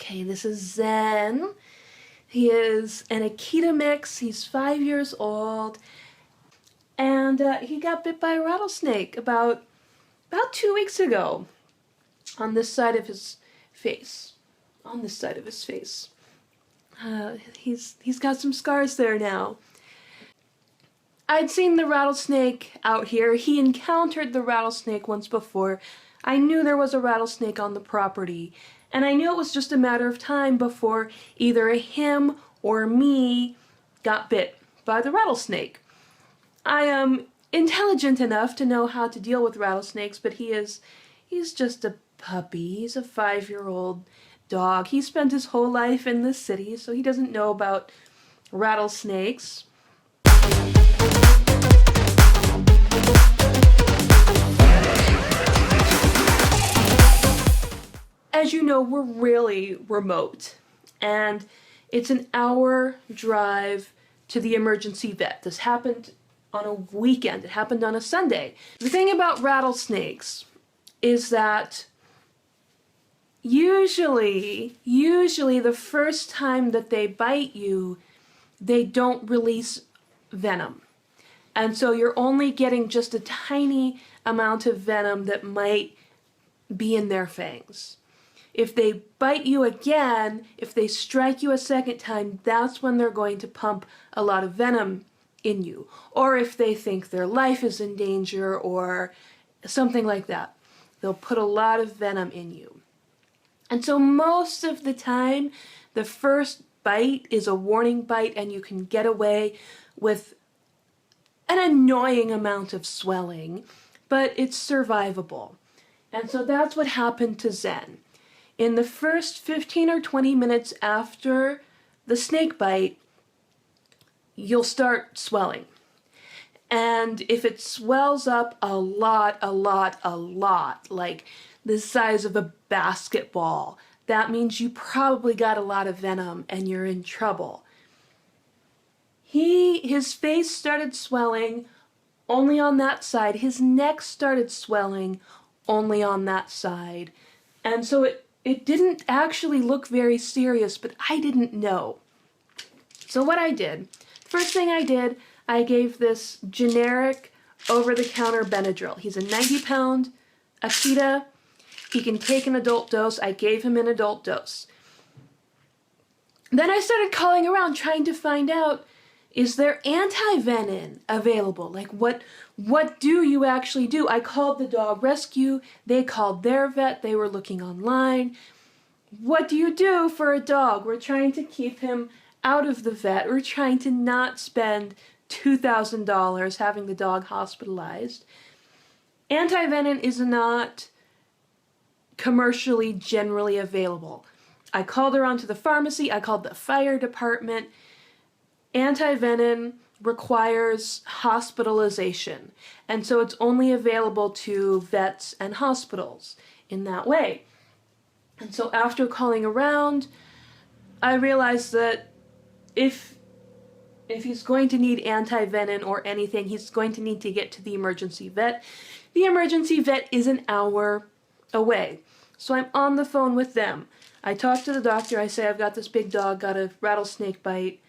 Okay, this is Zen. He is an Akita mix. He's 5 years old. And he got bit by a rattlesnake about 2 weeks ago on this side of his face. On this side of his face. He's got some scars there now. I'd seen the rattlesnake out here. He encountered the rattlesnake once before. I knew there was a rattlesnake on the property, and I knew it was just a matter of time before either him or me got bit by the rattlesnake. I am intelligent enough to know how to deal with rattlesnakes, but he's just a puppy. He's a 5-year-old dog. He spent his whole life in the city, so he doesn't know about rattlesnakes. As you know, we're really remote, and it's an hour drive to the emergency vet. This happened on a weekend. It happened on a Sunday. The thing about rattlesnakes is that usually the first time that they bite you, they don't release venom. And so you're only getting just a tiny amount of venom that might be in their fangs. If they bite you again, if they strike you a second time, that's when they're going to pump a lot of venom in you. Or if they think their life is in danger or something like that, they'll put a lot of venom in you. And so most of the time, the first bite is a warning bite and you can get away with an annoying amount of swelling, but it's survivable. And so that's what happened to Zen. In the first 15 or 20 minutes after the snake bite, you'll start swelling. And if it swells up a lot, like the size of a basketball, that means you probably got a lot of venom and you're in trouble. His face started swelling only on that side. His neck started swelling only on that side. And so it didn't actually look very serious, but I didn't know. So what I did, first thing I did, I gave this generic over-the-counter Benadryl. He's a 90-pound Akita. He can take an adult dose. I gave him an adult dose. Then I started calling around trying to find out, is there anti-venom available? Like, what do you actually do? I called the dog rescue. They called their vet. They were looking online. What do you do for a dog? We're trying to keep him out of the vet. We're trying to not spend $2,000 having the dog hospitalized. Anti-venom is not commercially generally available. I called around to the pharmacy. I called the fire department. Anti-venom requires hospitalization, and so it's only available to vets and hospitals in that way. And so after calling around, I realized that if he's going to need anti-venom or anything, he's going to need to get to the emergency vet. The emergency vet is an hour away. So I'm on the phone with them. I talk to the doctor. I say, I've got this big dog, got a rattlesnake bite.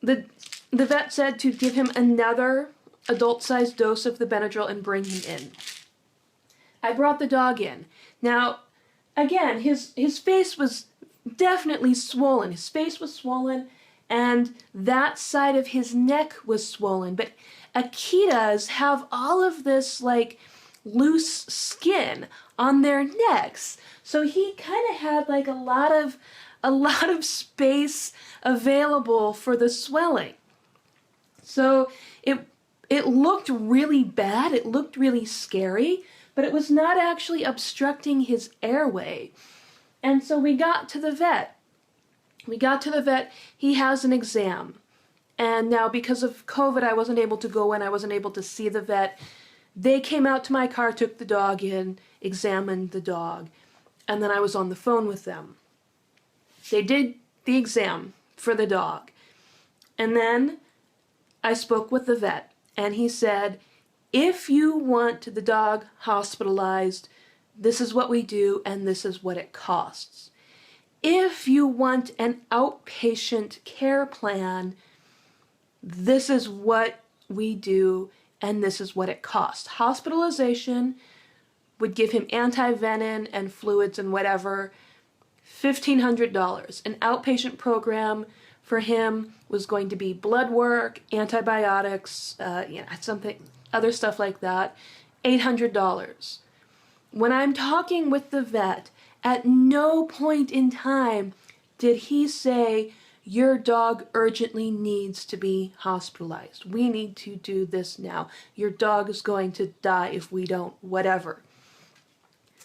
The vet said to give him another adult-sized dose of the Benadryl and bring him in. I brought the dog in. Now, again, his face was definitely swollen. His face was swollen, and that side of his neck was swollen. But Akitas have all of this, like, loose skin on their necks. So he kind of had, like, a lot of space available for the swelling. So it looked really bad, it looked really scary, but it was not actually obstructing his airway. And so we got to the vet. He has an exam. And now because of COVID, I wasn't able to go in, I wasn't able to see the vet. They came out to my car, took the dog in, examined the dog, and then I was on the phone with them. They did the exam for the dog. And then I spoke with the vet, and he said, if you want the dog hospitalized, this is what we do, and this is what it costs. if you want an outpatient care plan, this is what we do and this is what it costs. Hospitalization would give him anti-venom and fluids and whatever, $1,500. An outpatient program for him was going to be blood work, antibiotics, something, other stuff like that, $800. When I'm talking with the vet, at no point in time did he say, your dog urgently needs to be hospitalized. We need to do this now. Your dog is going to die if we don't, whatever.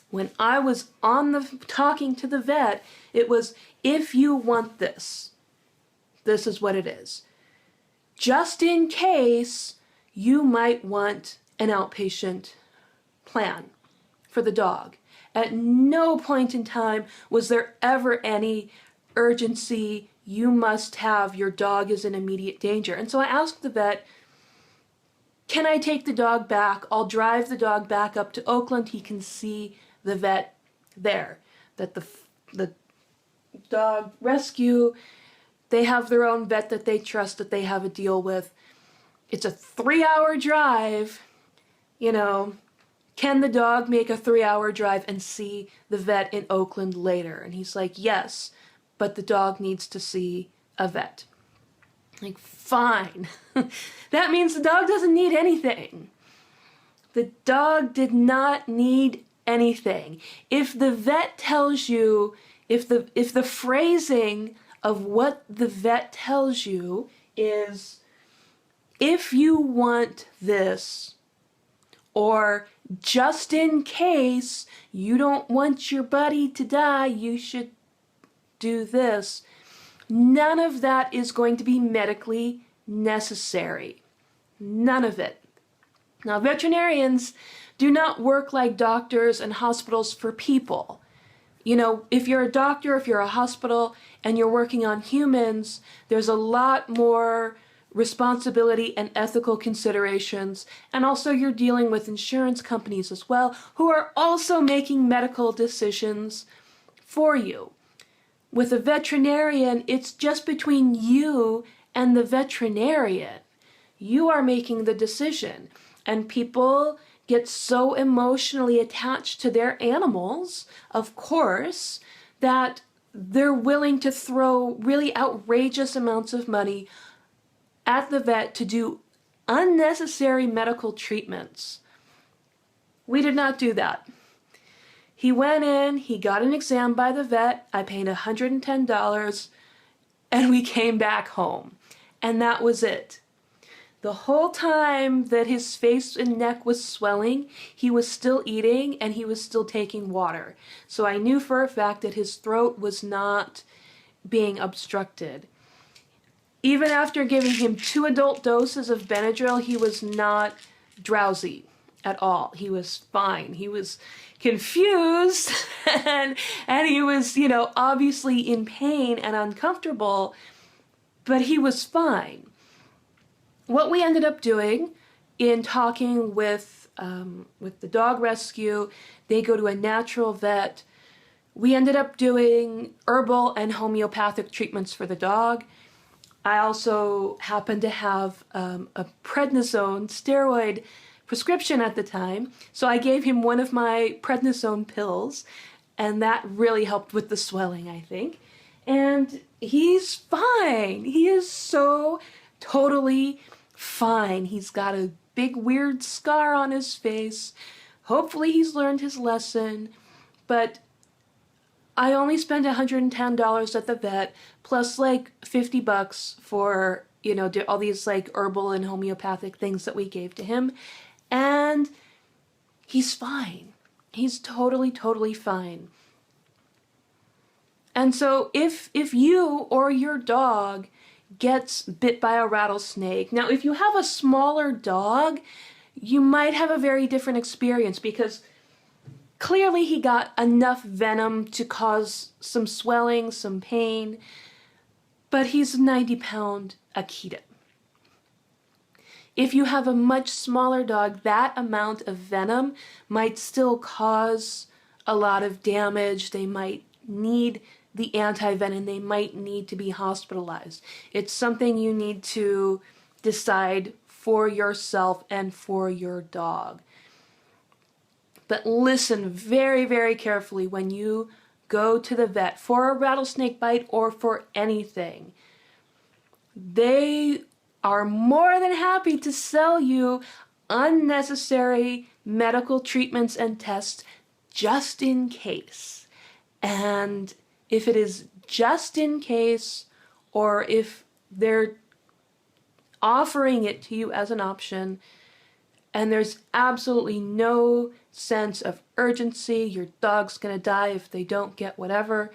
When I was talking to the vet, it was, if you want this, this is what it is. Just in case you might want an outpatient plan for the dog. At no point in time was there ever any urgency, you must have, your dog is in immediate danger. And so I asked the vet, can I take the dog back? I'll drive the dog back up to Oakland. He can see the vet there. That the dog rescue, they have their own vet that they trust, that they have a deal with. It's a 3-hour drive, Can the dog make a 3-hour drive and see the vet in Oakland later? And he's like, yes, but the dog needs to see a vet. Like, fine. That means the dog doesn't need anything. The dog did not need anything. If the vet tells you, if the phrasing of what the vet tells you is, if you want this, or just in case you don't want your buddy to die, you should do this, none of that is going to be medically necessary. None of it. Now, veterinarians do not work like doctors and hospitals for people. If you're a doctor, if you're a hospital, and you're working on humans, there's a lot more responsibility and ethical considerations, and also you're dealing with insurance companies as well, who are also making medical decisions for you. With a veterinarian, it's just between you and the veterinarian. You are making the decision, and people get so emotionally attached to their animals, of course, that they're willing to throw really outrageous amounts of money at the vet to do unnecessary medical treatments. We did not do that. He went in, he got an exam by the vet, I paid $110, and we came back home. And that was it. The whole time that his face and neck was swelling, he was still eating and he was still taking water. So I knew for a fact that his throat was not being obstructed. Even after giving him 2 adult doses of Benadryl, he was not drowsy at all. He was fine. He was confused and he was, obviously in pain and uncomfortable, but he was fine. What we ended up doing in talking with the dog rescue, they go to a natural vet. We ended up doing herbal and homeopathic treatments for the dog. I also happened to have a prednisone steroid prescription at the time, so I gave him one of my prednisone pills, and that really helped with the swelling, I think. And he's fine. He is so totally fine. He's got a big weird scar on his face. Hopefully he's learned his lesson, but I only spent $110 at the vet, plus like $50 for, all these like herbal and homeopathic things that we gave to him. And he's fine. He's totally, totally fine. And so if you or your dog gets bit by a rattlesnake, now if you have a smaller dog, you might have a very different experience because clearly he got enough venom to cause some swelling, some pain, but he's a 90-pound Akita. If you have a much smaller dog, that amount of venom might still cause a lot of damage. They might need the anti-venom. They might need to be hospitalized. It's something you need to decide for yourself and for your dog. But listen very, very carefully when you go to the vet for a rattlesnake bite or for anything. They are more than happy to sell you unnecessary medical treatments and tests just in case. And if it is just in case, or if they're offering it to you as an option, and there's absolutely no sense of urgency, your dog's gonna die if they don't get whatever,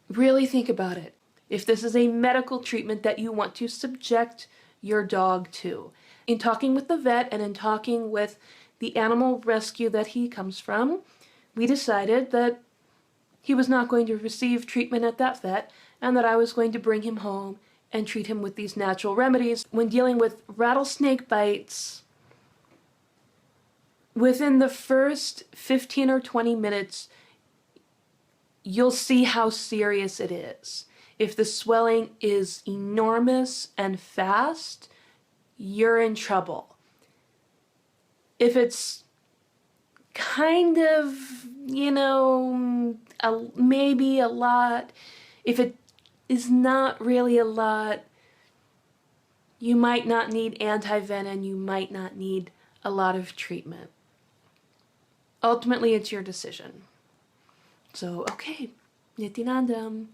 really think about it. If this is a medical treatment that you want to subject your dog to. In talking with the vet and in talking with the animal rescue that he comes from, we decided that he was not going to receive treatment at that vet and that I was going to bring him home and treat him with these natural remedies. When dealing with rattlesnake bites, within the first 15 or 20 minutes, you'll see how serious it is. If the swelling is enormous and fast, you're in trouble. If it's kind of, maybe a lot, if it is not really a lot, you might not need anti-venom, you might not need a lot of treatment. Ultimately, it's your decision. So, okay, nitinandam.